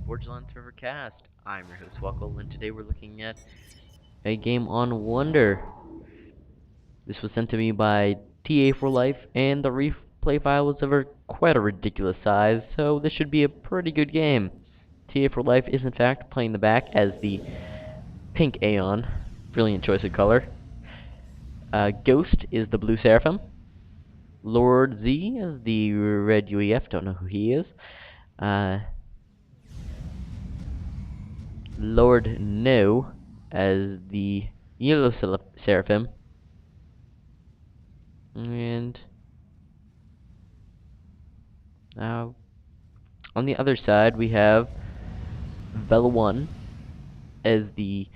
Borderlands Server Cast. I'm your host Swkoll, and today we're looking at a game on Wonder. This was sent to me by TA for Life, and the replay file was of quite a ridiculous size, so this should be a pretty good game. TA for Life is in fact playing the back as the pink Aeon. Brilliant choice of color. Ghost is the blue Seraphim. Lord Z is the red UEF, don't know who he is. Lord No as the yellow Seraphim. And on the other side we have Vela 1 as the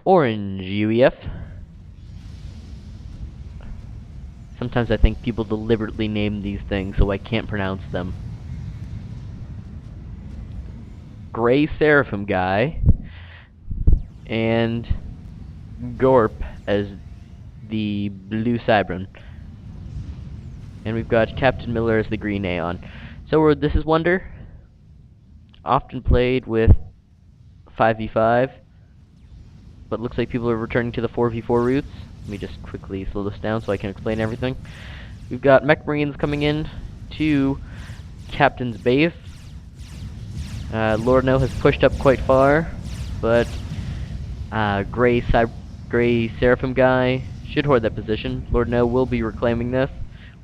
orange UEF. Sometimes I think people deliberately name these things so I can't pronounce them. Gray Seraphim guy, and Gorp as the blue Cybran. And we've got Captain Miller as the green Aeon. So this is Wonder, often played with 5v5, but looks like people are returning to the 4v4 routes. Let me just quickly slow this down so I can explain everything. We've got Mech Marines coming in to Captain's base. Lord No has pushed up quite far, but Gray Seraphim guy should hold that position. Lord No will be reclaiming this.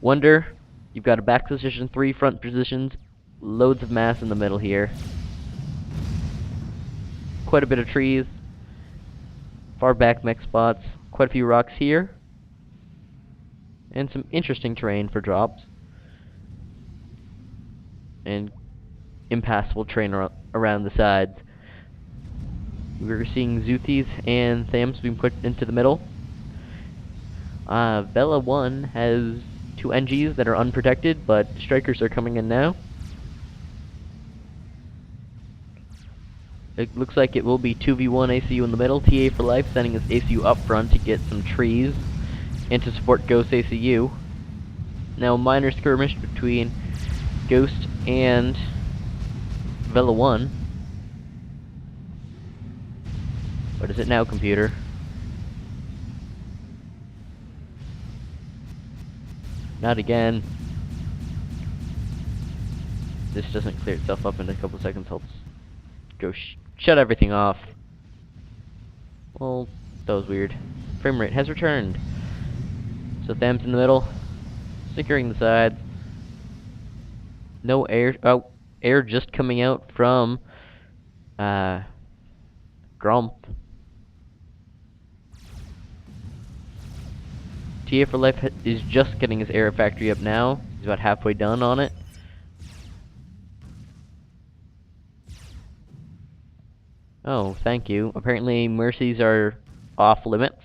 Wonder, you've got a back position, 3 front positions, loads of mass in the middle here. Quite a bit of trees, far back mech spots, quite a few rocks here, and some interesting terrain for drops, and impassable terrain around the sides. We're seeing Zooties and Thams being put into the middle. Vela 1 has 2 NGs that are unprotected, but strikers are coming in now. It looks like it will be 2v1 ACU in the middle. TA for Life sending his ACU up front to get some trees and to support Ghost ACU. Now a minor skirmish between Ghost and Vela 1. What is it now, computer? Not again. This doesn't clear itself up in a couple seconds. I'll go shut everything off. Well, that was weird. Frame rate has returned. So Tham's in the middle, securing the sides. No air. Oh, air just coming out from Grump. TA for Life is just getting his air factory up now. He's about halfway done on it. Oh, thank you. Apparently mercies are off limits.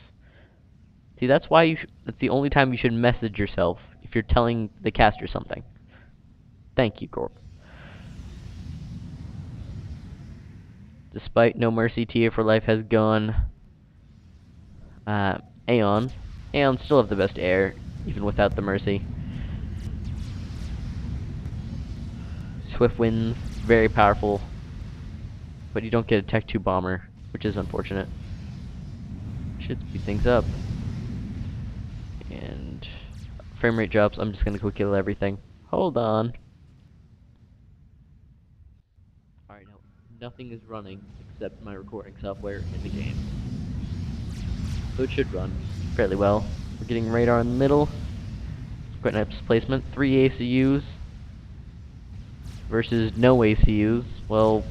See, that's why that's the only time you should message yourself, if you're telling the caster something. Thank you, Gorp. Despite no mercy, TA for Life has gone Aeon. Aeon still have the best air, even without the mercy. Swift winds, very powerful, but you don't get a Tech 2 bomber, which is unfortunate. Should speed things up. And frame rate drops. I'm just gonna go kill everything. Hold on. Alright, now nothing is running except my recording software in the game. So it should run fairly well. We're getting radar in the middle. Quite nice placement. 3 ACUs versus no ACUs. Well,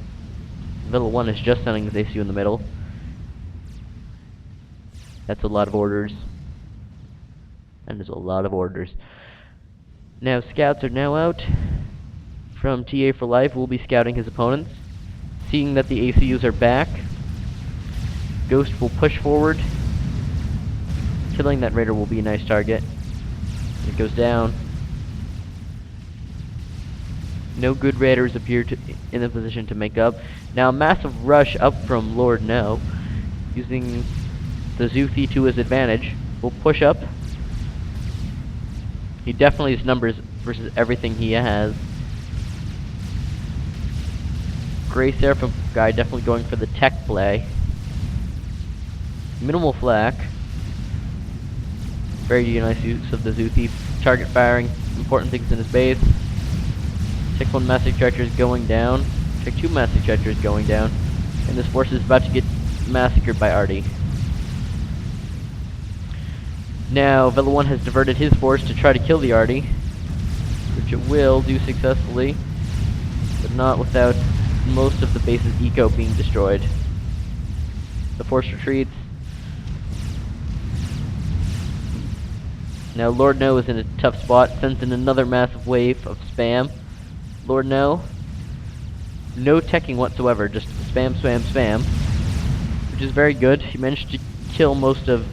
Vela 1 is just sending his ACU in the middle. That's a lot of orders. And there's a lot of orders. Now scouts are now out. From TA for Life, we'll be scouting his opponents. Seeing that the ACUs are back, Ghost will push forward. Killing that raider will be a nice target. It goes down. No good raiders appear in a position to make up. Now a massive rush up from Lord No, using the Zoothi to his advantage. Will push up. He definitely has numbers versus everything he has. Gray Seraphim guy definitely going for the tech play. Minimal flak. Very nice use of the Zoo Thief. Target firing important things in his base. Tech 1 Mass Ejector is going down. Tech 2 Mass Ejector is going down. And this force is about to get massacred by Artie. Now, Vela 1 has diverted his force to try to kill the Artie, which it will do successfully, but not without most of the base's eco being destroyed. The force retreats. Now Lord No is in a tough spot, sends in another massive wave of spam. Lord No, no teching whatsoever, just spam, spam, spam, which is very good. He managed to kill most of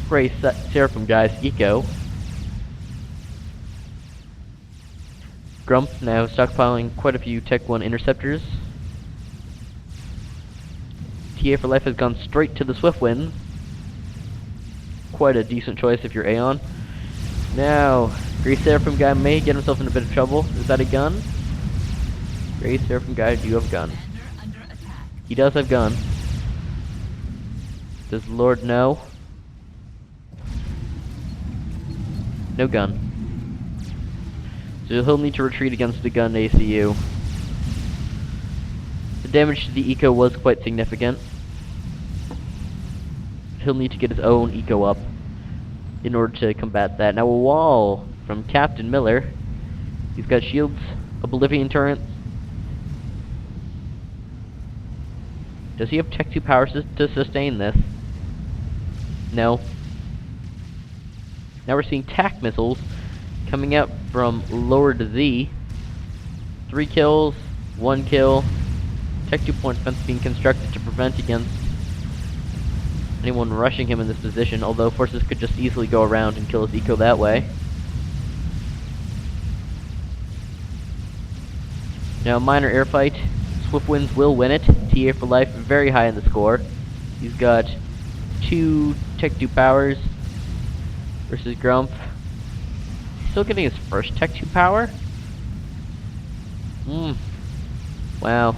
Gray Seraphim guy's eco. Grump now stockpiling quite a few Tech 1 interceptors. TA for Life has gone straight to the Swiftwinds. Quite a decent choice if you're Aeon. Now, Gray Seraphim guy may get himself in a bit of trouble. Is that a gun? Gray Seraphim guy, do you have a gun? He does have gun. Does Lord know? No gun. So he'll need to retreat against the gun ACU. The damage to the eco was quite significant. He'll need to get his own eco up in order to combat that. Now a wall from Captain Miller. He's got shields, a Bolivian turret. Does he have Tech 2 powers to sustain this? No. Now we're seeing TAC missiles coming out from lower to Z. 3 kills, 1 kill. Tech 2 point fence being constructed to prevent against anyone rushing him in this position, although forces could just easily go around and kill his eco that way. Now minor air fight. Swiftwinds will win it. TA for Life very high in the score. He's got 2 Tech 2 powers versus Grump. He's still getting his first Tech 2 power? Wow.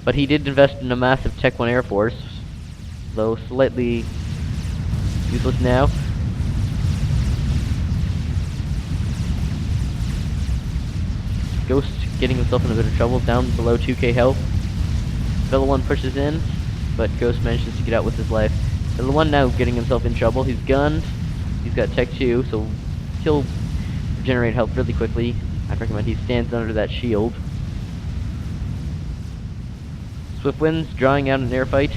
But he did invest in a massive Tech 1 Air Force, though slightly useless now. Ghost getting himself in a bit of trouble, down below 2k health. Vela 1 pushes in, but Ghost manages to get out with his life. Vela 1 now getting himself in trouble. He's gunned. He's got Tech 2, so he'll regenerate health really quickly. I'd recommend he stands under that shield. Swiftwinds drawing out an air fight.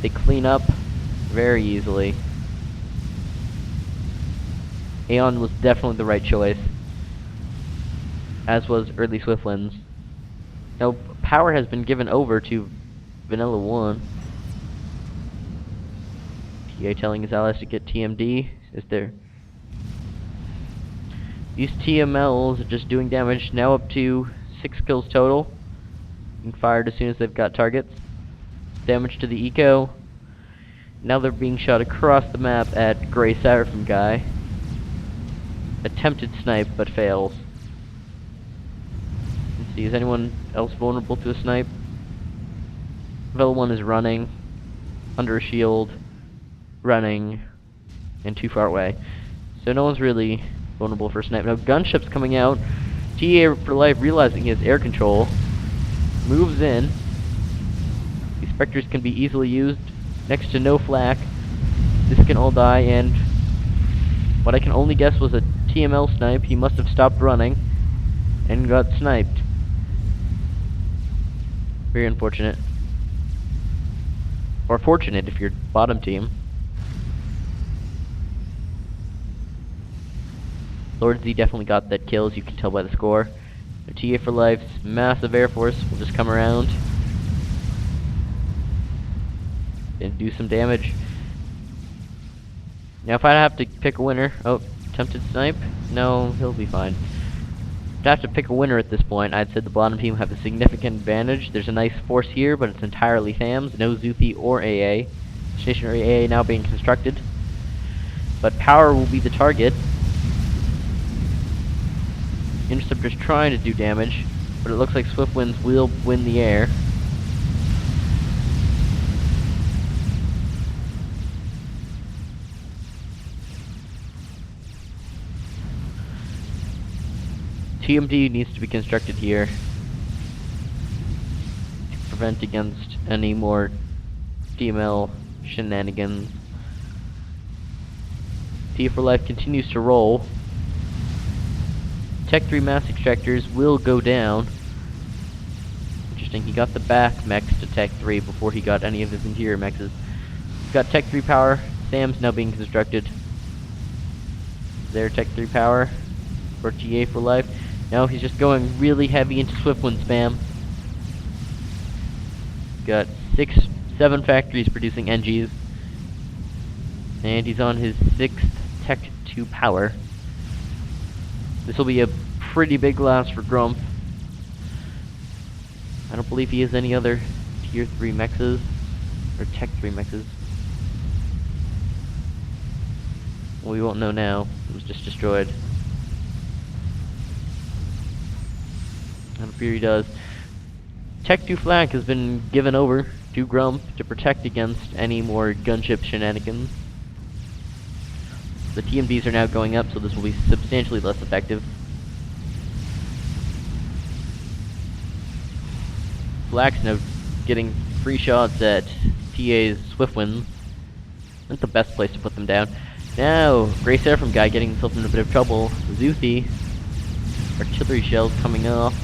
They clean up very easily. Aeon was definitely the right choice, as was early Swiftwinds. Now, power has been given over to Vanilla 1. TA telling his allies to get TMD. Is there... These TMLs are just doing damage, now up to 6 kills total. Being fired as soon as they've got targets. Damage to the eco. Now they're being shot across the map at Gray Seraphim guy. Attempted snipe, but fails. Let's see, is anyone else vulnerable to a snipe? Vela 1 is running, under a shield, running, and too far away. So no one's really vulnerable for a snipe. Now gunship's coming out. TA for Life realizing he has air control, moves in. These Spectres can be easily used. Next to no flak. This can all die, and what I can only guess was a TML snipe. He must have stopped running and got sniped. Very unfortunate. Or fortunate if you're bottom team. Lord Z definitely got that kill, as you can tell by the score. TA for Life's massive air force will just come around and do some damage. Now if I have to pick a winner... Oh, attempted snipe? No, he'll be fine. If I have to pick a winner at this point, I'd say the bottom team have a significant advantage. There's a nice force here, but it's entirely FAMs, no Zuthi or AA. Stationary AA now being constructed. But power will be the target. Interceptor's trying to do damage. but it looks like Swift Winds will win the air. TMD needs to be constructed here to prevent against any more DML shenanigans. T for Life continues to roll. Tech 3 mass extractors will go down. Interesting, he got the back mechs to Tech 3 before he got any of his interior mechs. He's got Tech 3 power. Sam's now being constructed. There, Tech 3 power for TA for Life. Now he's just going really heavy into Swiftwind spam. Got 7 factories producing NGs. And he's on his 6th Tech 2 power. This will be a pretty big loss for Grump. I don't believe he has any other Tier 3 mexes, or Tech 3 mexes. Well, we won't know now. It was just destroyed. I don't fear he does. Tech 2 flank has been given over to Grump to protect against any more gunship shenanigans. The TMDs are now going up, so this will be substantially less effective. Flak's now getting free shots at TA's Swiftwinds. That's the best place to put them down. Now, Grey Seraphim guy getting himself in a bit of trouble. Zuthi, artillery shells coming off.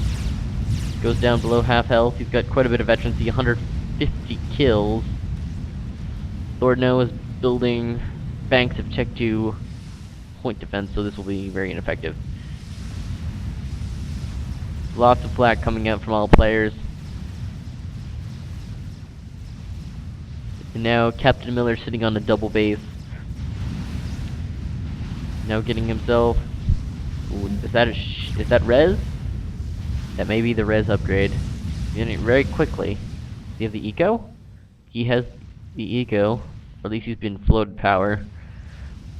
Goes down below half health. He's got quite a bit of veterancy, 150 kills. Lord No is building banks of Tech 2 point defense, so this will be very ineffective. Lots of flak coming out from all players. And now Captain Miller sitting on a double base. Now getting himself... Ooh, is that res? That may be the res upgrade. He's getting it very quickly. Does he have the eco? He has the eco. Or at least he's been floated power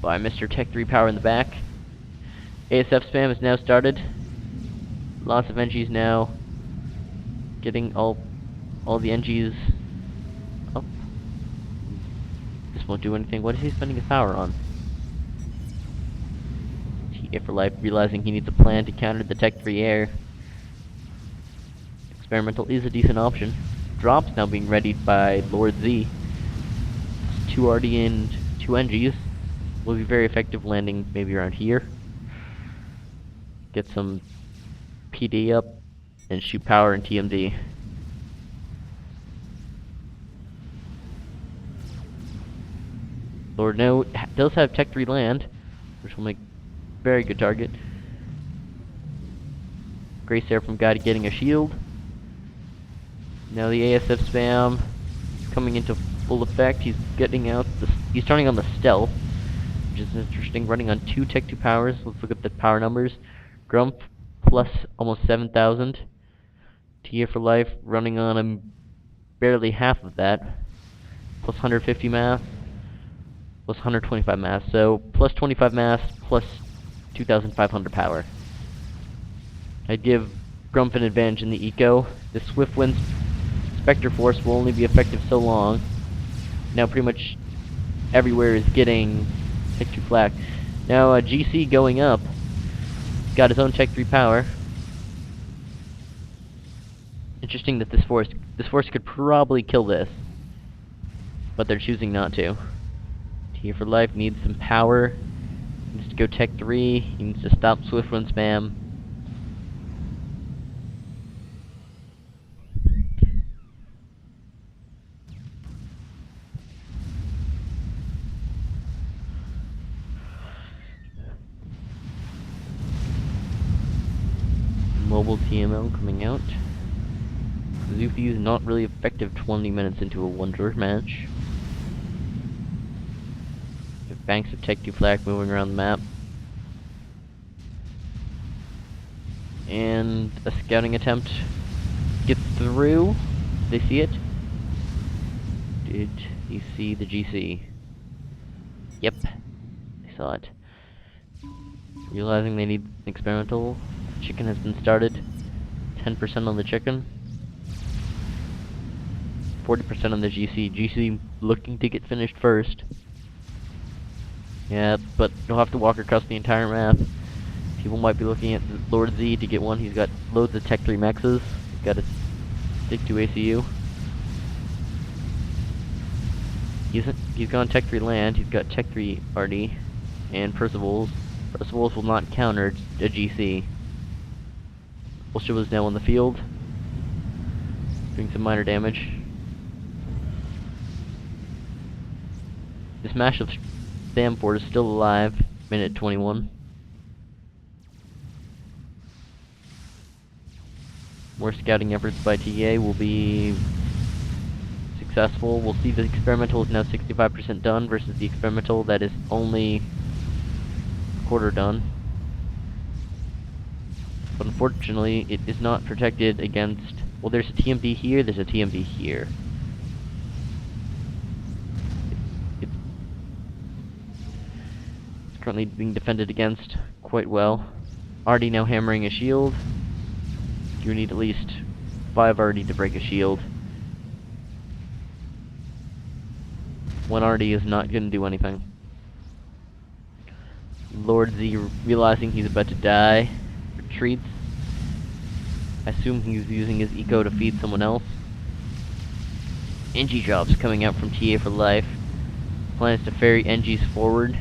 by Mr. Tech 3 power in the back. ASF spam is now started. Lots of NGs now. Getting all the NGs up. This won't do anything. What is he spending his power on? TA for Life realizing he needs a plan to counter the Tech 3 air. Experimental is a decent option. Drops now being readied by Lord Z. 2 RD and 2 NGs. Will be very effective landing maybe around here. Get some PD up and shoot power and TMD. Lord No does have Tech 3 land, which will make very good target. Grey Seraphim guy getting a shield. Now the ASF spam coming into full effect. He's getting out. He's turning on the stealth, which is interesting. Running on 2 Tech 2 powers. Let's look at the power numbers. Grump plus almost 7,000. TA for Life running on barely half of that. Plus 150 mass. Plus 125 mass. So plus 25 mass plus 2,500 power. I'd give Grump an advantage in the eco. The Swiftwind's Spectre Force will only be effective so long. Now pretty much everywhere is getting Tech 2 flak. Now GC going up. He's got his own Tech 3 power. Interesting that this force could probably kill this, but they're choosing not to. T for Life needs some power. He needs to go Tech 3. He needs to stop Swiftwind spam. Mobile TML coming out. Zufi is not really effective 20 minutes into a Wonder match. We have banks of Tech 2 flak moving around the map. And a scouting attempt gets through. Did they see it? Did you see the GC? Yep, they saw it. Realizing they need experimental, chicken has been started. 10% on the chicken. 40% on the GC. GC looking to get finished first. Yeah, but you'll have to walk across the entire map. People might be looking at Lord Z to get one. He's got loads of Tech 3 mexes. He's got to stick to ACU. He's gone Tech 3 land. He's got Tech 3 RD and Percival's. Percival's will not counter a GC. Bullshit was now on the field, doing some minor damage. This mash of Stamford is still alive, minute 21. More scouting efforts by TA will be successful. We'll see the experimental is now 65% done versus the experimental that is only a quarter done. But unfortunately, it is not protected against... Well, there's a TMD here, there's a TMD here. It's currently being defended against quite well. Already now hammering a shield. You need at least 5 already to break a shield. One already is not going to do anything. Lord Z, realizing he's about to die, retreats. I assume he's using his eco to feed someone else. NG drops coming out from TA for life. Plan is to ferry NGs forward.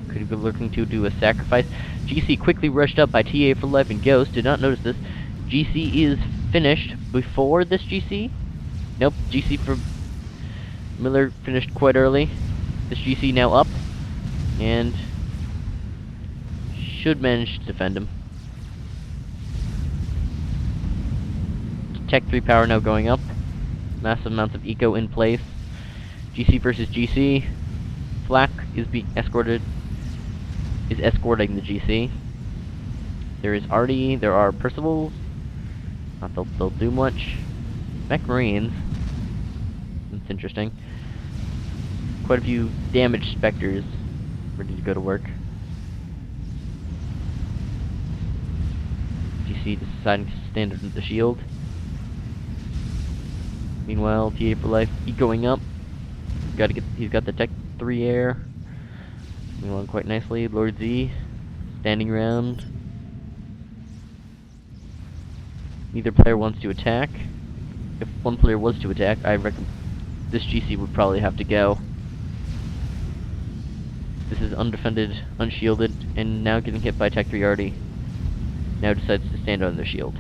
Could be looking to do a sacrifice. GC quickly rushed up by TA for life and Ghost. Did not notice this. GC is finished before this GC. Nope, GC for Miller finished quite early. This GC now up. And should manage to defend him. Tech 3 power now going up. Massive amounts of eco in place. GC versus GC. Flak is being escorted. Is escorting the GC. There is Artie. There are Percivals. Not they'll do much. Mech Marines. That's interesting. Quite a few damaged Spectres ready to go to work. GC deciding to stand under the shield. Meanwhile, TA for life ecoing up. He's got the Tech 3 air. Moving along quite nicely. Lord Z standing around. Neither player wants to attack. If one player was to attack, I reckon this GC would probably have to go. This is undefended, unshielded, and now getting hit by Tech 3 RD. Now decides to stand on their shield.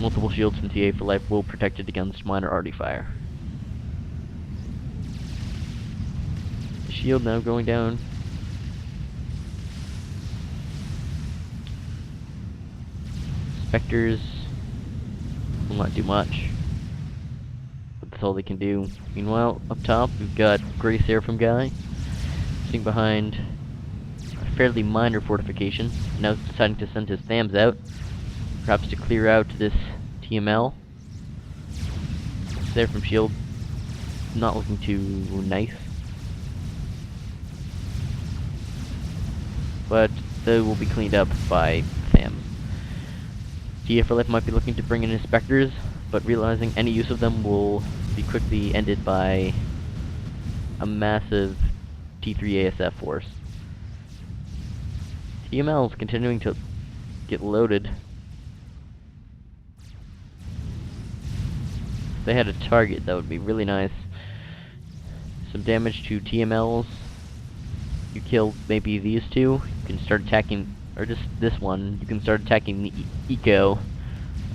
Multiple shields from TA for life will protect it against minor RD fire. The shield now going down. Spectres will not do much, but that's all they can do. Meanwhile, up top, we've got Grey Seraphim guy sitting behind a fairly minor fortification. Now he's deciding to send his Thams out, perhaps to clear out this TML. Seraphim shield not looking too nice, but they will be cleaned up by Thams. TA for life might be looking to bring in inspectors, but realizing any use of them will be quickly ended by a massive T3 ASF force. TML is continuing to get loaded. If they had a target, that would be really nice. Some damage to TMLs. You kill maybe these two, you can start attacking, or just this one, you can start attacking the eco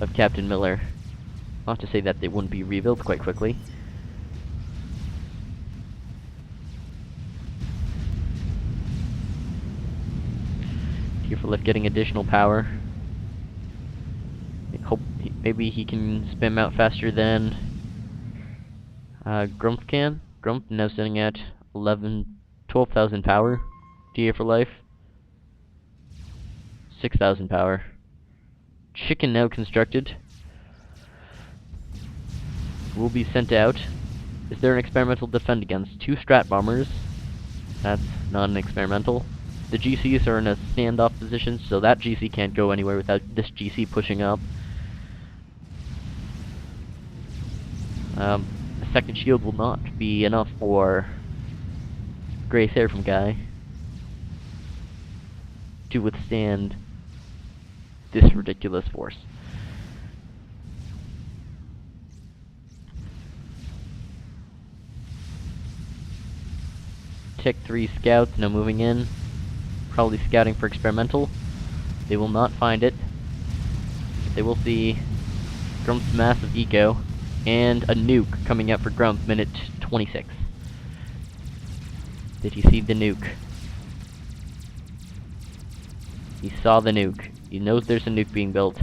of Captain Miller. Not to say that they wouldn't be rebuilt quite quickly. Here for Lift getting additional power. I hope maybe he can spam out faster than Grumpf can. Grumpf now sitting at 12,000 power. TA for life. 6,000 power. Chicken now constructed. Will be sent out. Is there an experimental defend against 2 strat bombers? That's not an experimental. The GCs are in a standoff position, so that GC can't go anywhere without this GC pushing up. A second shield will not be enough for Gray Seraphim guy to withstand this ridiculous force. Tech 3 scouts now moving in, probably scouting for experimental. They will not find it. They will see Grump's massive eco and a nuke coming out for Grump, minute 26. Did he see the nuke? He saw the nuke. He knows there's a nuke being built.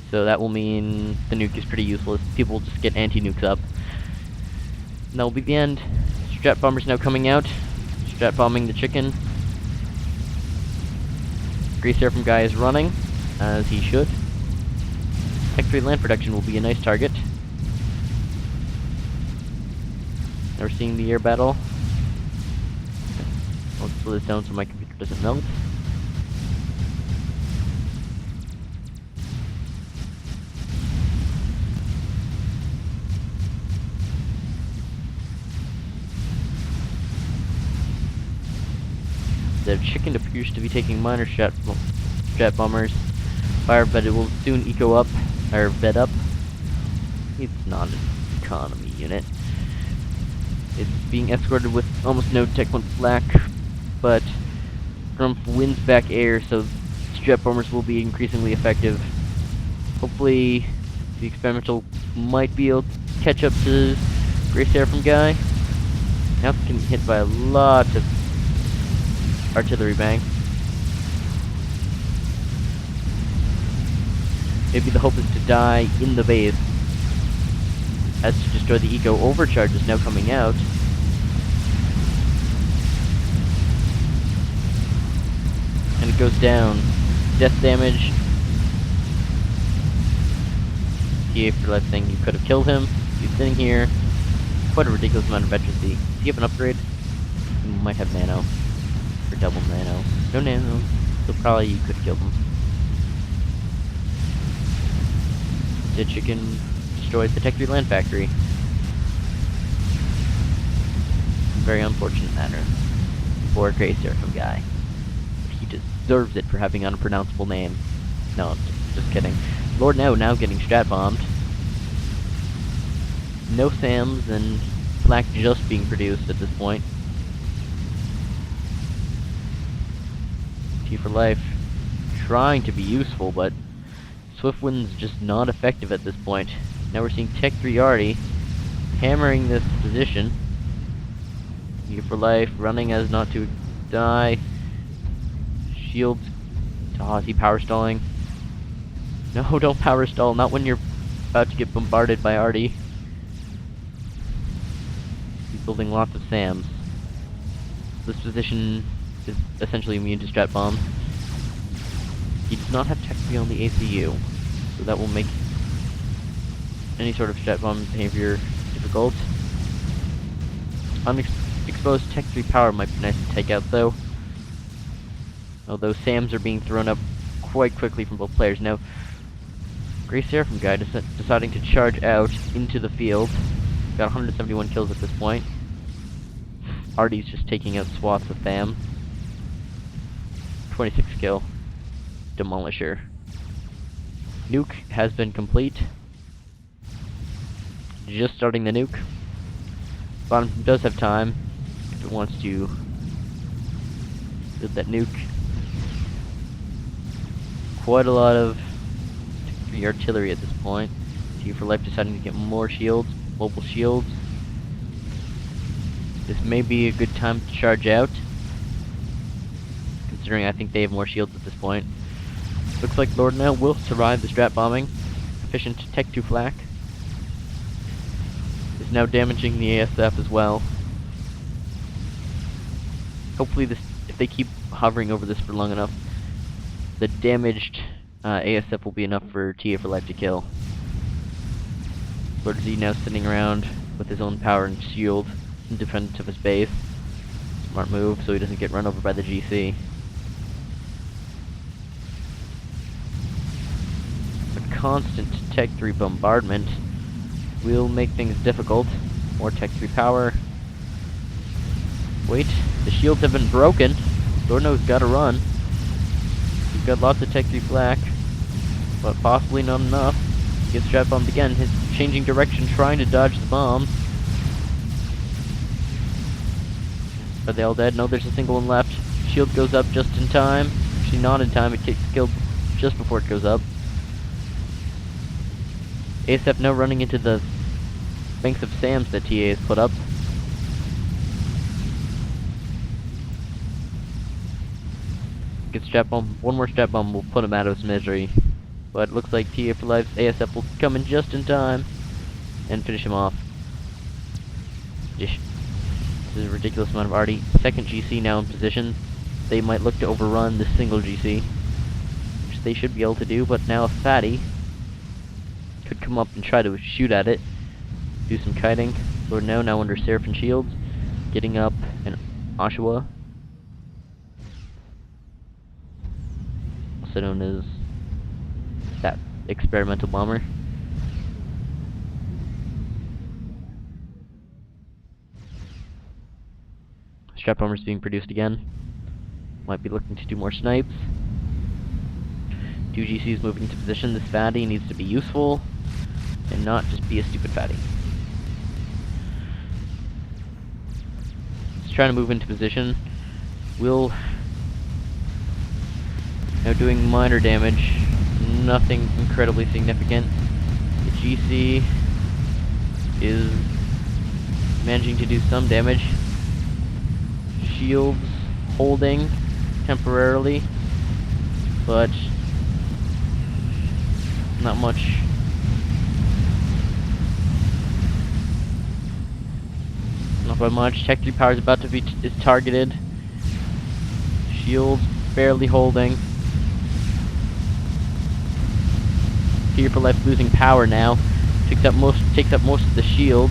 So that will mean the nuke is pretty useless. People will just get anti-nukes up. And that will be the end. Strat bombers now coming out. Strat bombing the chicken. Gray Seraphim guy is running, as he should. Tech 3 land production will be a nice target. Now we're seeing the air battle. I'll slow this down so my computer doesn't melt. The chicken appears to be taking minor strat bombers. Fire, but it will soon eco up, or bed up. It's not an economy unit. It's being escorted with almost no Tech 1 flak, but Grump wins back air, so strat bombers will be increasingly effective. Hopefully, the experimental might be able to catch up to Gray Seraphim guy. Now it's getting hit by a lot of artillery banks. Maybe the hope is to die in the base, as to destroy the eco. Overcharge is now coming out. And it goes down. Death damage. TA for life saying you could have killed him. He's sitting here. Quite a ridiculous amount of veterancy. Does he have an upgrade? He might have nano. Or double nano. No nano. So probably you could kill him. The chicken destroyed the Tech 3 land factory. Very unfortunate matter for Gray Seraphim guy. He deserves it for having an unpronounceable name. No, just kidding. Lord now getting strat bombed. No SAMs and flak just being produced at this point. T for life trying to be useful, but Swiftwind's just not effective at this point. Now we're seeing Tech 3 already hammering this position. T for life running as not to die. Shields. Oh, is he power stalling? No, don't power stall. Not when you're about to get bombarded by Artie. He's building lots of SAMs. This position is essentially immune to strat bombs. He does not have Tech 3 on the ACU, so that will make any sort of strat bomb behavior difficult. Unexposed Tech 3 power might be nice to take out, though. Although SAMs are being thrown up quite quickly from both players. Now, Gray Seraphim guy deciding to charge out into the field. Got 171 kills at this point. Artie's just taking out swaths of SAM. 26 kill. Demolisher. Nuke has been complete. Just starting the nuke. Bottom does have time if it wants to build that nuke. Quite a lot of artillery at this point. T for life deciding to get more shields, mobile shields. This may be a good time to charge out, considering I think they have more shields at this point. Looks like Lord now will survive the strat bombing. Efficient Tech 2 flak is now damaging the ASF as well. Hopefully this, if they keep hovering over this for long enough, the damaged ASF will be enough for TA for life to kill. Lord Z now sitting around with his own power and shield in defense of his base. Smart move so he doesn't get run over by the GC. A constant Tech 3 bombardment will make things difficult. More Tech 3 power. Wait, the shields have been broken. Dorno's gotta run. He's got lots of Tech 3 flak, but possibly not enough. Gets strap bombed again. He's changing direction, trying to dodge the bombs. Are they all dead? No, there's a single one left. Shield goes up just in time. Actually, not in time. It gets killed just before it goes up. ASF now running into the banks of SAMs that TA has put up. Gets strap bomb. One more strap bomb will put him out of his misery. But it looks like TA for Life's ASF will come in just in time and finish him off. This is a ridiculous amount of arty. Second GC now in position. They might look to overrun this single GC, which they should be able to do, but now a fatty could come up and try to shoot at it. Do some kiting. Lord No now under Seraphim shields. Getting up an Oshawa, also known as that experimental bomber. Strap bombers being produced again. Might be looking to do more snipes. 2 GCs moving into position. This fatty needs to be useful and not just be a stupid fatty. He's trying to move into position. Will now doing minor damage. Nothing incredibly significant. The GC is managing to do some damage. Shields holding temporarily, but not much. Not by much. Tech 3 power is about to be is targeted. Shields barely holding. Fear for Life losing power now. Takes up most of the shield.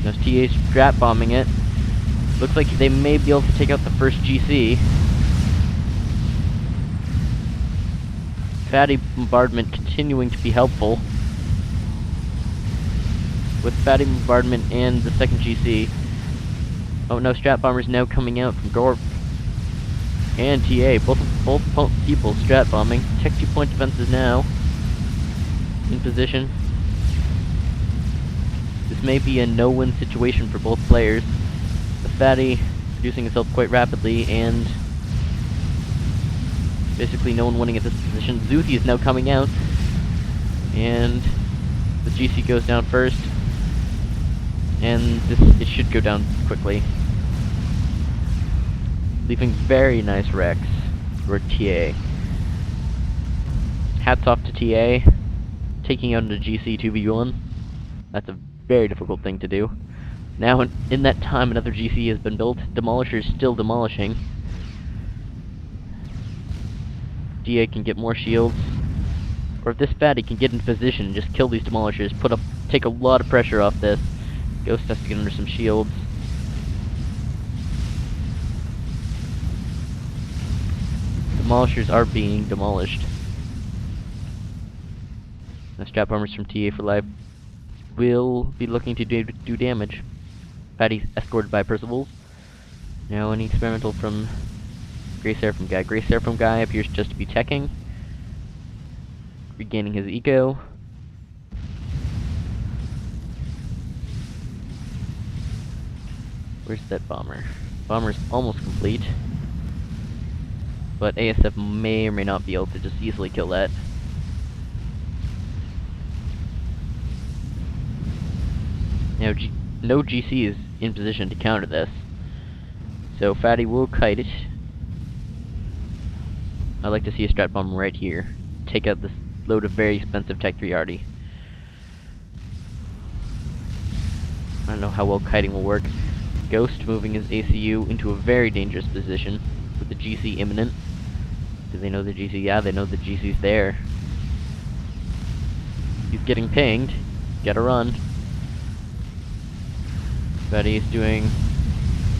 There's TA strap bombing it. Looks like they may be able to take out the first GC. Fatty bombardment continuing to be helpful. With fatty bombardment and the second GC. Oh no, strap bombers now coming out from Gorp and TA. Both people strap bombing. Tech 2 point defenses now in position. This may be a no-win situation for both players. The fatty producing itself quite rapidly, and basically no one winning at this position. Zuthi is now coming out, and the GC goes down first, and it should go down quickly, leaving very nice wrecks for TA. Hats off to TA, taking out a GC 2v1. That's a very difficult thing to do. Now, in that time, another GC has been built. Demolisher is still demolishing. DA can get more shields. Or if this fatty can get in position and just kill these demolishers, take a lot of pressure off this. Ghost has to get under some shields. Demolishers are being demolished. The strap armors from TA for Life will be looking to do damage. Fatty's escorted by Percival's. Now an experimental from Grey Seraphim guy. Grey Seraphim guy appears just to be teching. Regaining his eco. Where's that bomber? Bomber's almost complete. But ASF may or may not be able to just easily kill that. Now, no GC is in position to counter this. So Fatty will kite it. I'd like to see a strat bomb right here. Take out this load of very expensive Tech 3 arty. I don't know how well kiting will work. Ghost moving his ACU into a very dangerous position with the GC imminent. Do they know the GC? Yeah, they know the GC's there. He's getting pinged. Gotta run. Fatty's doing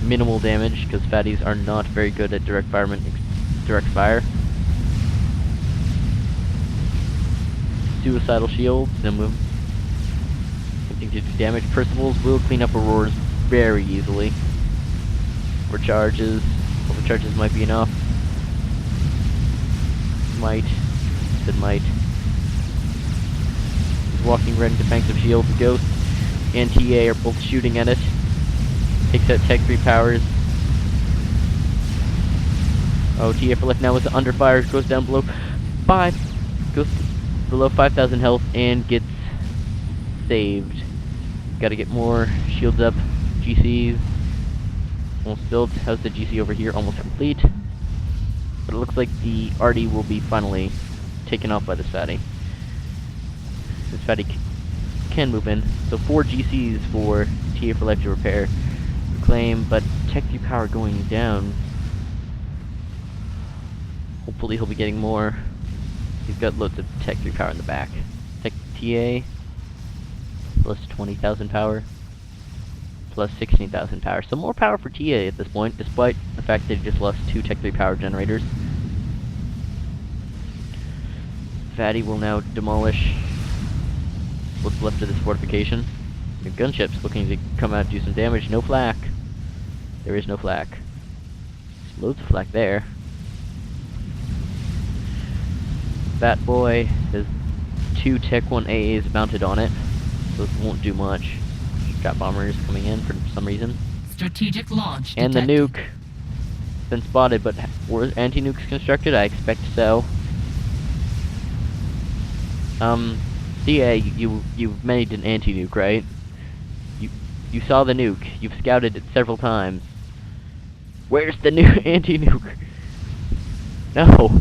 minimal damage, because fatties are not very good at direct fire. Suicidal shields, no move. Attempting to do damage. Percival's will clean up Auroras very easily. Overcharges. Overcharges might be enough. Might. Said might. He's walking red and defensive shields. Ghost and TA are both shooting at it. Takes out Tech 3 powers. Oh, TA for life now is under fire. Goes down below 5. Goes below 5,000 health and gets saved. Gotta get more shields up. GCs. Almost built. How's the GC over here? Almost complete. But it looks like the Artie will be finally taken off by this fatty. This fatty can move in. So 4 GCs for TA for life to repair. Reclaim, but Tech 3 power going down. Hopefully he'll be getting more. He's got loads of Tech 3 power in the back. Tech TA plus 20,000 power. Plus 16,000 power. So more power for TA at this point, despite the fact that he just lost 2 Tech 3 power generators. Fatty will now demolish what's left of this fortification. The gunship's looking to come out and do some damage. No flak. There is no flak. There's loads of flak there. Fat Boy has 2 Tech 1 AAs mounted on it. Those won't do much. Got bombers coming in for some reason. Strategic launch and detected. the nuke. Been spotted, but were anti-nukes constructed? I expect so. CA, you've made an anti-nuke, right? You saw the nuke. You've scouted it several times. Where's the new anti-nuke? No.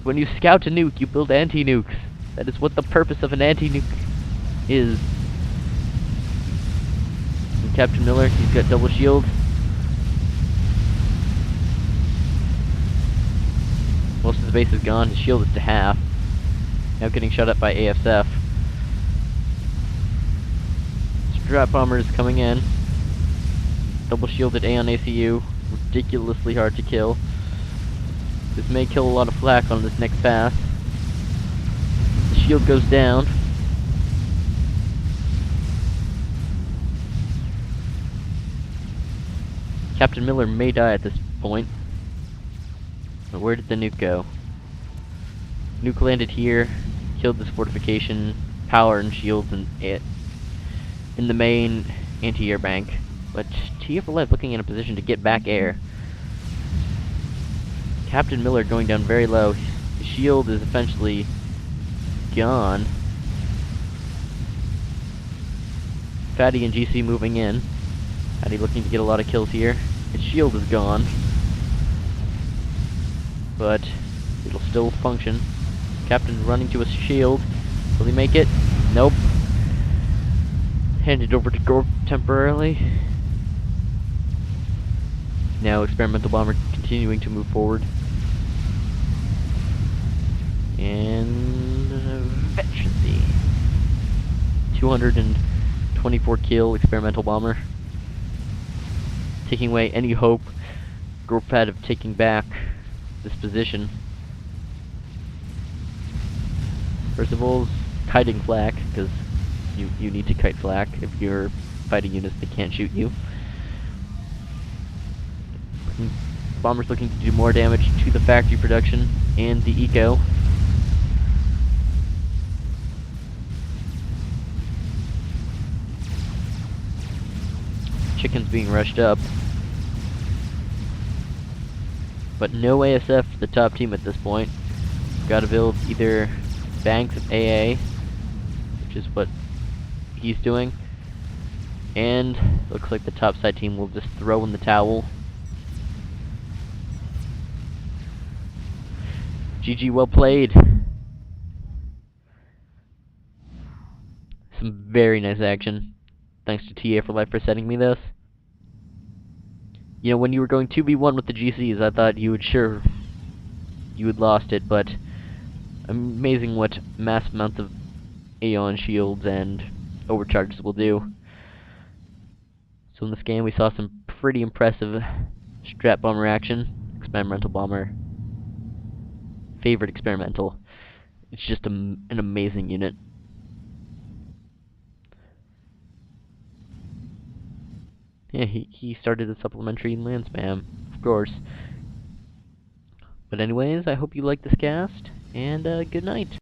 When you scout a nuke, you build anti-nukes. That is what the purpose of an anti-nuke is. And Captain Miller, he's got double shield. Most of the base is gone. His shield is to half. Now getting shot at by AFSF. Strat bombers coming in. Double shielded A on ACU. Ridiculously hard to kill. This may kill a lot of flak on this next pass. The shield goes down. Captain Miller may die at this point. But where did the nuke go? Nuke landed here, killed this fortification, power and shields and it in the main anti-air bank. But TF11 looking in a position to get back air. Captain Miller going down very low. His shield is essentially gone. Fatty and GC moving in. Fatty looking to get a lot of kills here. His shield is gone. But it'll still function. Captain running to his shield. Will he make it? Nope. Handed over to Gorp temporarily. Now experimental bomber continuing to move forward. And efficiency. 224 kill experimental bomber. Taking away any hope Gorp had of taking back this position. First of all, kiting flak, because you need to kite flak if you're fighting units that can't shoot you. Bombers looking to do more damage to the factory production and the eco. Chickens being rushed up. But no ASF for the top team at this point. Gotta build either banks of AA, which is what he's doing, and looks like the top side team will just throw in the towel. GG, well played. Some very nice action. Thanks to TA for life for sending me this. You know, when you were going 2v1 with the GCs, I thought you had lost it, but amazing what mass amounts of Aeon shields and overcharges will do. So in this game we saw some pretty impressive strat bomber action. Experimental bomber. Favorite experimental. It's just an amazing unit. Yeah, he started a supplementary land spam, of course. But anyways, I hope you liked this cast, and good night.